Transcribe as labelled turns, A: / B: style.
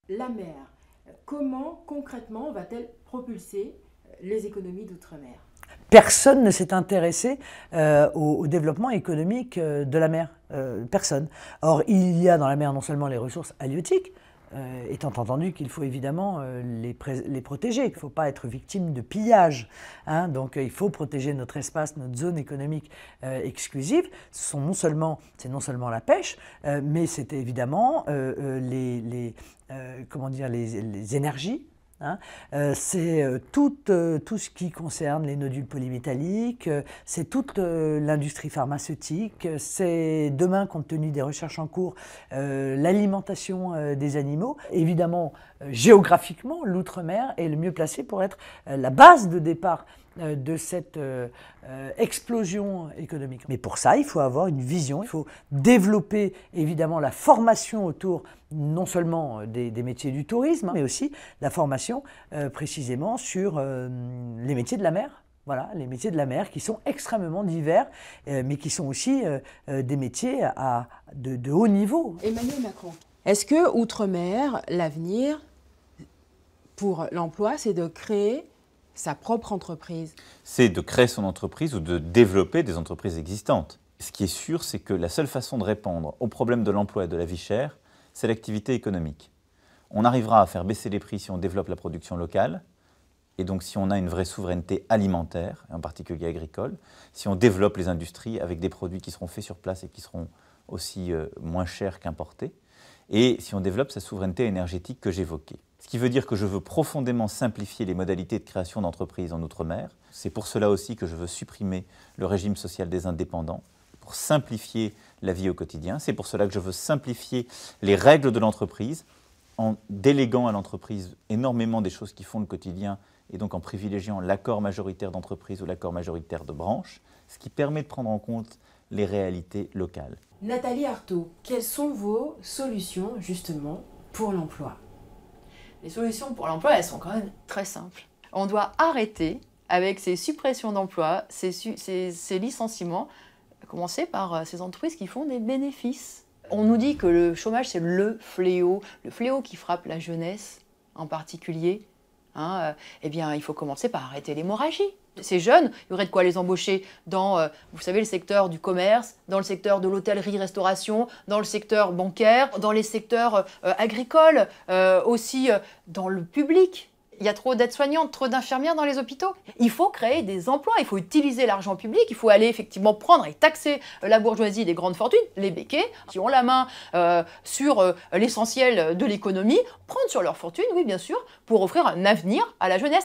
A: La mer, comment concrètement va-t-elle propulser les économies d'outre-mer?
B: Personne ne s'est intéressé au développement économique de la mer. Personne. Or, il y a dans la mer non seulement les ressources halieutiques, étant entendu qu'il faut évidemment les protéger. Il ne faut pas être victime de pillage. Hein. Donc il faut protéger notre espace, notre zone économique exclusive. C'est non seulement la pêche, mais c'est évidemment les énergies. Hein, c'est tout ce qui concerne les nodules polymétalliques, c'est toute l'industrie pharmaceutique, c'est demain, compte tenu des recherches en cours, l'alimentation des animaux. Évidemment, géographiquement, l'outre-mer est le mieux placé pour être la base de départ de cette explosion économique. Mais pour ça, il faut avoir une vision, il faut développer évidemment la formation autour non seulement des métiers du tourisme, mais aussi la formation précisément sur les métiers de la mer. Voilà, les métiers de la mer qui sont extrêmement divers, mais qui sont aussi des métiers de haut niveau.
A: Emmanuel Macron, est-ce que outre-mer, l'avenir pour l'emploi, c'est de créer sa propre entreprise?
C: C'est de créer son entreprise ou de développer des entreprises existantes. Ce qui est sûr, c'est que la seule façon de répondre au problème de l'emploi et de la vie chère, c'est l'activité économique. On arrivera à faire baisser les prix si on développe la production locale, et donc si on a une vraie souveraineté alimentaire, en particulier agricole, si on développe les industries avec des produits qui seront faits sur place et qui seront aussi moins chers qu'importés, et si on développe sa souveraineté énergétique que j'évoquais. Ce qui veut dire que je veux profondément simplifier les modalités de création d'entreprises en Outre-mer. C'est pour cela aussi que je veux supprimer le régime social des indépendants, pour simplifier la vie au quotidien. C'est pour cela que je veux simplifier les règles de l'entreprise, en déléguant à l'entreprise énormément des choses qui font le quotidien, et donc en privilégiant l'accord majoritaire d'entreprise ou l'accord majoritaire de branche, ce qui permet de prendre en compte les réalités locales.
A: Nathalie Arthaud, quelles sont vos solutions justement pour l'emploi?
D: Les solutions pour l'emploi, elles sont quand même très simples. On doit arrêter avec ces suppressions d'emplois, ces licenciements, commencer par ces entreprises qui font des bénéfices. On nous dit que le chômage, c'est le fléau qui frappe la jeunesse en particulier. Hein, eh bien, il faut commencer par arrêter l'hémorragie. Ces jeunes, il y aurait de quoi les embaucher dans, vous savez, le secteur du commerce, dans le secteur de l'hôtellerie-restauration, dans le secteur bancaire, dans les secteurs agricoles, aussi dans le public. Il y a trop d'aides-soignantes, trop d'infirmières dans les hôpitaux. Il faut créer des emplois, il faut utiliser l'argent public, il faut aller effectivement prendre et taxer la bourgeoisie des grandes fortunes, les béquets, qui ont la main sur l'essentiel de l'économie, prendre sur leur fortune, oui bien sûr, pour offrir un avenir à la jeunesse.